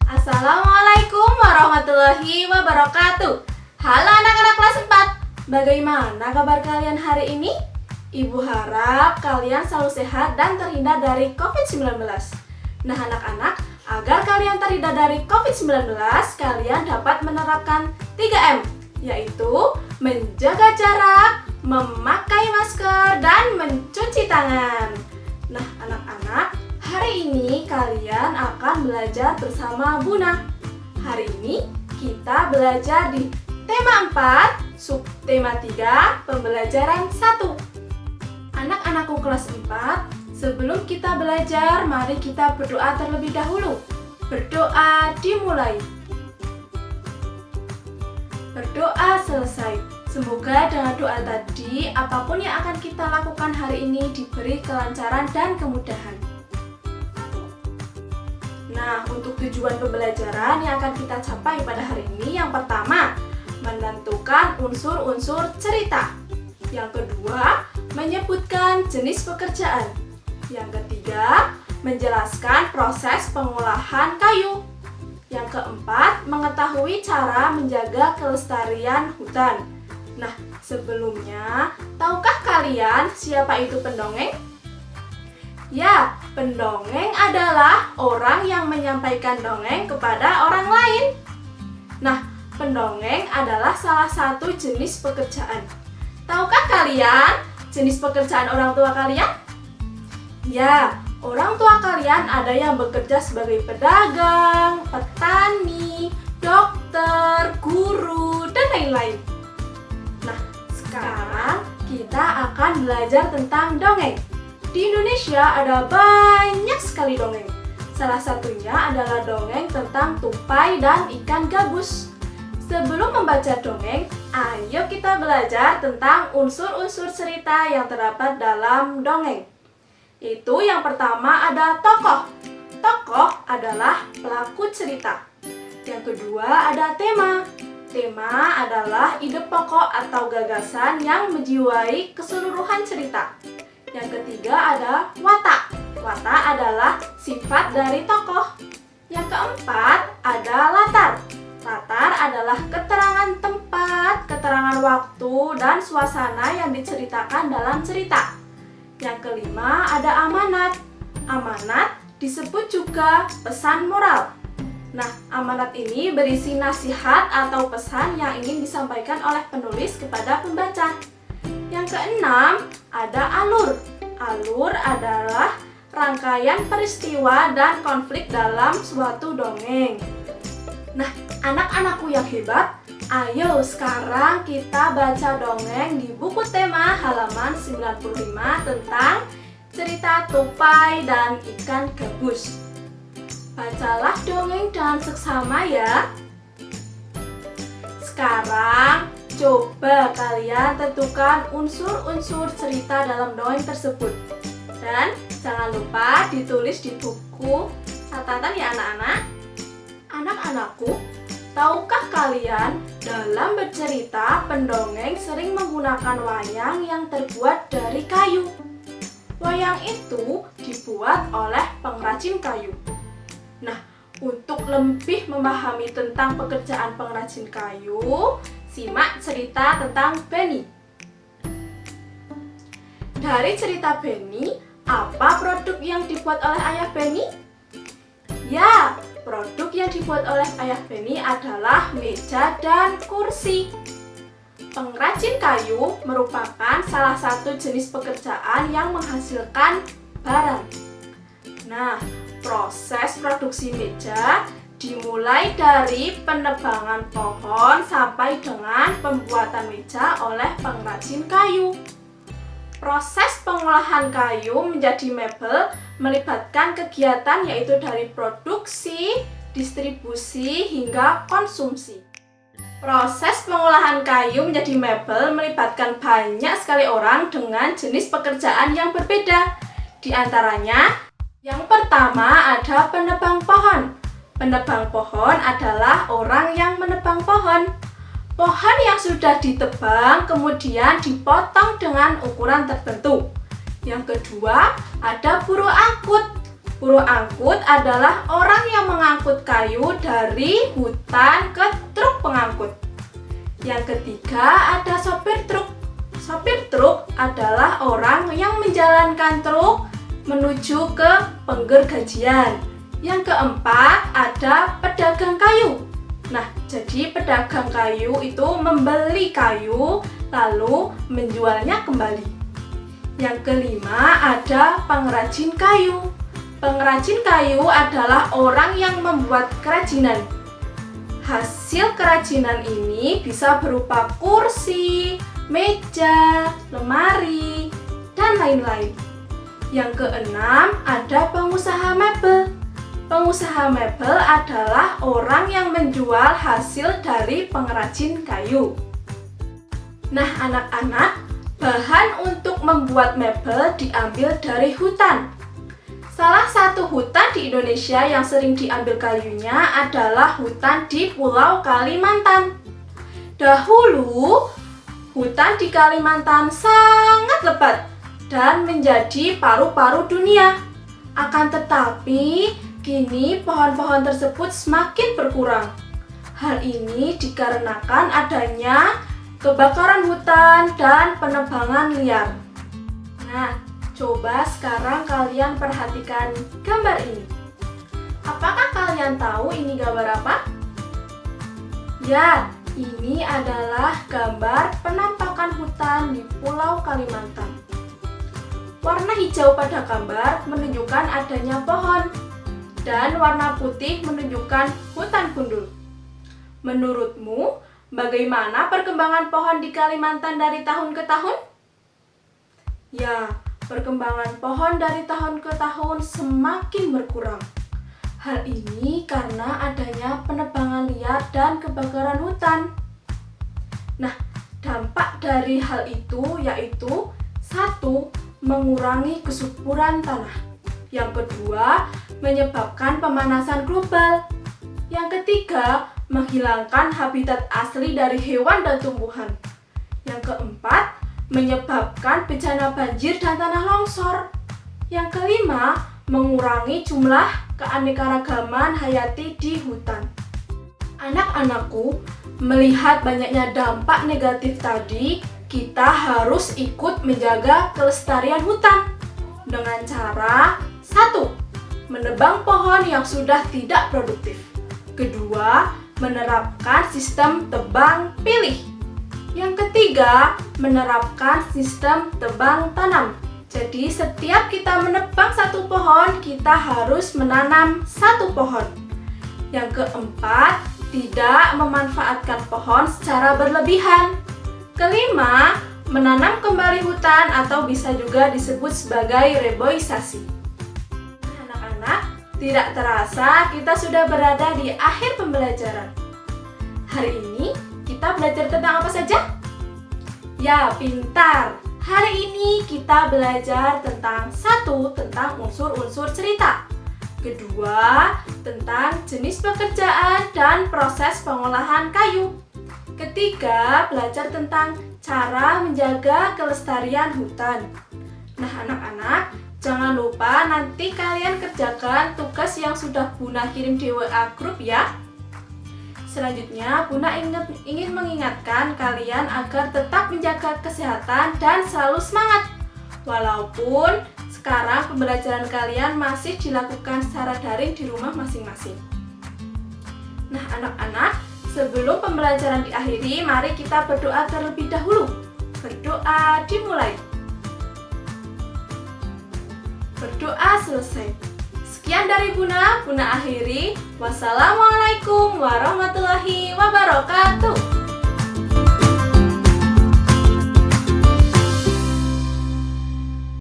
Assalamualaikum warahmatullahi wabarakatuh. Halo anak-anak kelas 4. Bagaimana kabar kalian hari ini? Ibu harap kalian selalu sehat dan terhindar dari COVID-19. Nah anak-anak, agar kalian terhindar dari COVID-19, kalian dapat menerapkan 3M, yaitu menjaga jarak, memakai masker, dan mencuci tangan. Nah anak-anak, hari ini kalian akan belajar bersama Buna. Hari ini kita belajar di tema 4, subtema 3, pembelajaran 1. Anak-anakku kelas 4, sebelum kita belajar, mari kita berdoa terlebih dahulu. Berdoa dimulai. Berdoa selesai. Semoga dengan doa tadi, apapun yang akan kita lakukan hari ini diberi kelancaran dan kemudahan. Nah, untuk tujuan pembelajaran yang akan kita capai pada hari ini, yang pertama, menentukan unsur-unsur cerita. Yang kedua, menyebutkan jenis pekerjaan. Yang ketiga, menjelaskan proses pengolahan kayu. Yang keempat, mengetahui cara menjaga kelestarian hutan. Nah, sebelumnya, tahukah kalian siapa itu pendongeng? Ya, pendongeng adalah orang yang menyampaikan dongeng kepada orang lain. Nah, pendongeng adalah salah satu jenis pekerjaan. Tahukah kalian jenis pekerjaan orang tua kalian? Ya, orang tua kalian ada yang bekerja sebagai pedagang, petani, dokter, guru, dan lain-lain. Nah, sekarang kita akan belajar tentang dongeng. Di Indonesia ada banyak sekali dongeng. Salah satunya adalah dongeng tentang tupai dan ikan gabus. Sebelum membaca dongeng, ayo kita belajar tentang unsur-unsur cerita yang terdapat dalam dongeng. Itu yang pertama ada tokoh. Tokoh adalah pelaku cerita. Yang kedua ada tema. Tema adalah ide pokok atau gagasan yang menjiwai keseluruhan cerita. Yang ketiga ada watak. Watak adalah sifat dari tokoh. Yang keempat ada latar. Latar adalah keterangan tempat, keterangan waktu, dan suasana yang diceritakan dalam cerita. Yang kelima ada amanat. Amanat disebut juga pesan moral. Nah, amanat ini berisi nasihat atau pesan yang ingin disampaikan oleh penulis kepada pembaca. Yang keenam ada alur. Alur adalah rangkaian peristiwa dan konflik dalam suatu dongeng. Nah, anak-anakku yang hebat, ayo sekarang kita baca dongeng di buku tema halaman 95 tentang cerita tupai dan ikan gabus. Bacalah dongeng dengan seksama ya. Sekarang, coba kalian tentukan unsur-unsur cerita dalam dongeng tersebut. Dan jangan lupa ditulis di buku catatan ya anak-anak. Anak-anakku, tahukah kalian dalam bercerita pendongeng sering menggunakan wayang yang terbuat dari kayu? Wayang itu dibuat oleh pengrajin kayu. Nah, untuk lebih memahami tentang pekerjaan pengrajin kayu, simak cerita tentang Benny. Dari cerita Benny, apa produk yang dibuat oleh ayah Benny? Ya, produk yang dibuat oleh ayah Benny adalah meja dan kursi. Pengrajin kayu merupakan salah satu jenis pekerjaan yang menghasilkan barang. Nah, proses produksi meja dimulai dari penebangan pohon sampai dengan pembuatan meja oleh pengrajin kayu. Proses pengolahan kayu menjadi mebel melibatkan kegiatan yaitu dari produksi, distribusi, hingga konsumsi. Proses pengolahan kayu menjadi mebel melibatkan banyak sekali orang dengan jenis pekerjaan yang berbeda. Di antaranya, yang pertama ada penebang pohon. Penebang pohon adalah orang yang menebang pohon. Pohon yang sudah ditebang kemudian dipotong dengan ukuran tertentu. Yang kedua, ada buruh angkut. Buruh angkut adalah orang yang mengangkut kayu dari hutan ke truk pengangkut. Yang ketiga, ada sopir truk. Sopir truk adalah orang yang menjalankan truk menuju ke penggergajian. Yang keempat, ada pedagang kayu. Nah, jadi pedagang kayu itu membeli kayu lalu menjualnya kembali. Yang kelima, ada pengrajin kayu. Pengrajin kayu adalah orang yang membuat kerajinan. Hasil kerajinan ini bisa berupa kursi, meja, lemari, dan lain-lain. Yang keenam, ada pengusaha mebel. Pengusaha mebel adalah orang yang menjual hasil dari pengrajin kayu. Nah, anak-anak, bahan untuk membuat mebel diambil dari hutan. Salah satu hutan di Indonesia yang sering diambil kayunya adalah hutan di Pulau Kalimantan. Dahulu, hutan di Kalimantan sangat lebat dan menjadi paru-paru dunia. Akan tetapi, kini pohon-pohon tersebut semakin berkurang. Hal ini dikarenakan adanya kebakaran hutan dan penebangan liar. Nah, coba sekarang kalian perhatikan gambar ini. Apakah kalian tahu ini gambar apa? Ya, ini adalah gambar penampakan hutan di Pulau Kalimantan. Warna hijau pada gambar menunjukkan adanya pohon, dan warna putih menunjukkan hutan gundul. Menurutmu, bagaimana perkembangan pohon di Kalimantan dari tahun ke tahun? Ya, perkembangan pohon dari tahun ke tahun semakin berkurang. Hal ini karena adanya penebangan liar dan kebakaran hutan. Nah, dampak dari hal itu yaitu 1. Mengurangi kesuburan tanah. Yang kedua, menyebabkan pemanasan global. Yang ketiga, menghilangkan habitat asli dari hewan dan tumbuhan. Yang keempat, menyebabkan bencana banjir dan tanah longsor. Yang kelima, mengurangi jumlah keanekaragaman hayati di hutan. Anak-anakku, melihat banyaknya dampak negatif tadi, kita harus ikut menjaga kelestarian hutan dengan cara 1. Menebang pohon yang sudah tidak produktif. Kedua, menerapkan sistem tebang pilih. Yang ketiga, menerapkan sistem tebang tanam. Jadi setiap kita menebang satu pohon, kita harus menanam satu pohon. Yang keempat, tidak memanfaatkan pohon secara berlebihan. Kelima, menanam kembali hutan atau bisa juga disebut sebagai reboisasi. Anak-anak, tidak terasa kita sudah berada di akhir pembelajaran. Hari ini kita belajar tentang apa saja? Ya, pintar! Hari ini kita belajar tentang 1. Tentang unsur-unsur cerita. Kedua, tentang jenis pekerjaan dan proses pengolahan kayu. Ketiga, belajar tentang cara menjaga kelestarian hutan. Nah, anak-anak, jangan lupa nanti kalian kerjakan tugas yang sudah Bunda kirim di WA grup ya. Selanjutnya, Bunda ingin mengingatkan kalian agar tetap menjaga kesehatan dan selalu semangat. Walaupun sekarang pembelajaran kalian masih dilakukan secara daring di rumah masing-masing. Nah, anak-anak, sebelum pembelajaran diakhiri, mari kita berdoa terlebih dahulu. Berdoa dimulai. Berdoa selesai. Sekian dari Bunda akhiri. Wassalamualaikum warahmatullahi wabarakatuh.